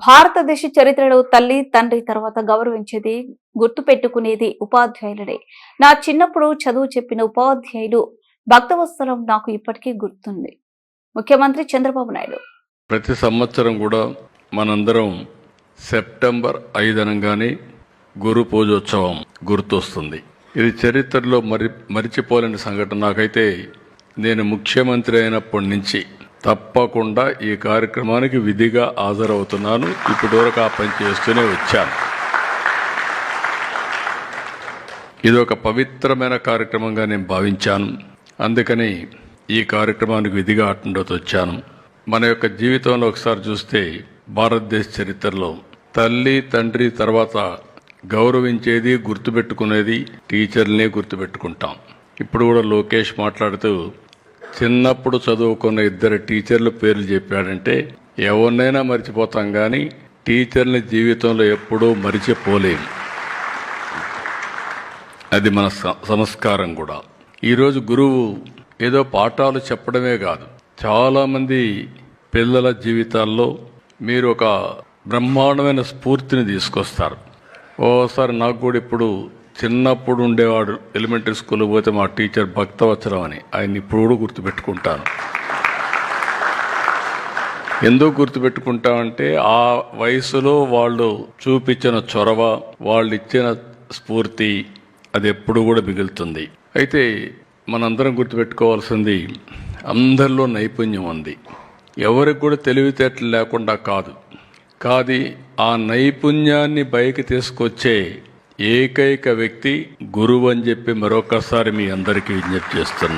భారతదేశ చరిత్రలో తల్లి తండ్రి తర్వాత గౌరవించేది గుర్తుపెట్టుకునేది ఉపాధ్యాయులనే. నా చిన్నప్పుడు చదువు చెప్పిన ఉపాధ్యాయులు భక్తవత్సలం నాకు ఇప్పటికీ గుర్తుంది. ముఖ్యమంత్రి చంద్రబాబు నాయుడు. ప్రతి సంవత్సరం కూడా మనందరం సెప్టెంబర్ 5 అనగానే గురు పూజోత్సవం గుర్తొస్తుంది. ఇది చరిత్రలో మరిచిపోలేని సంఘటన. నాకైతే నేను ముఖ్యమంత్రి అయినప్పటి నుంచి తప్పకుండా ఈ కార్యక్రమానికి విధిగా హాజరవుతున్నాను. ఇప్పటివరకు ఆ పని చేస్తూనే వచ్చాను. ఇది ఒక పవిత్రమైన కార్యక్రమంగా నేను భావించాను. అందుకని ఈ కార్యక్రమానికి విధిగా అటెండ్ వచ్చాను. మన యొక్క జీవితంలో ఒకసారి చూస్తే భారతదేశ చరిత్రలో తల్లి తండ్రి తర్వాత గౌరవించేది గుర్తుపెట్టుకునేది టీచర్లనే గుర్తుపెట్టుకుంటాం. ఇప్పుడు కూడా లోకేష్ మాట్లాడుతూ చిన్నప్పుడు చదువుకున్న 2 టీచర్ల పేర్లు చెప్పాడంటే ఎవరినైనా మర్చిపోతాం కానీ టీచర్ని జీవితంలో ఎప్పుడూ మరిచిపోలేం. అది మన సంస్కారం కూడా. ఈరోజు గురువు ఏదో పాఠాలు చెప్పడమే కాదు, చాలామంది పిల్లల జీవితాల్లో మీరు ఒక బ్రహ్మాండమైన స్ఫూర్తిని తీసుకొస్తారు. ఓసారి నాకు కూడా ఇప్పుడు చిన్నప్పుడు ఉండేవాడు, ఎలిమెంటరీ స్కూల్ పోతే మా టీచర్ భక్తవత్సలం అని, ఆయన ఇప్పుడు కూడా గుర్తుపెట్టుకుంటాను. ఎందుకు గుర్తుపెట్టుకుంటామంటే ఆ వయసులో వాళ్ళు చూపించిన చొరవ, వాళ్ళు ఇచ్చిన స్ఫూర్తి అది ఎప్పుడు కూడా మిగులుతుంది. అయితే మనందరం గుర్తుపెట్టుకోవాల్సింది, అందరిలో నైపుణ్యం ఉంది. ఎవరికి కూడా తెలివితేటలు లేకుండా కాదు. ఆ నైపుణ్యాన్ని బయకి తీసుకొచ్చే ఏకైక వ్యక్తి గురువు అని చెప్పి మరొకసారి మీ అందరికీ విజ్ఞప్తి చేస్తున్నా.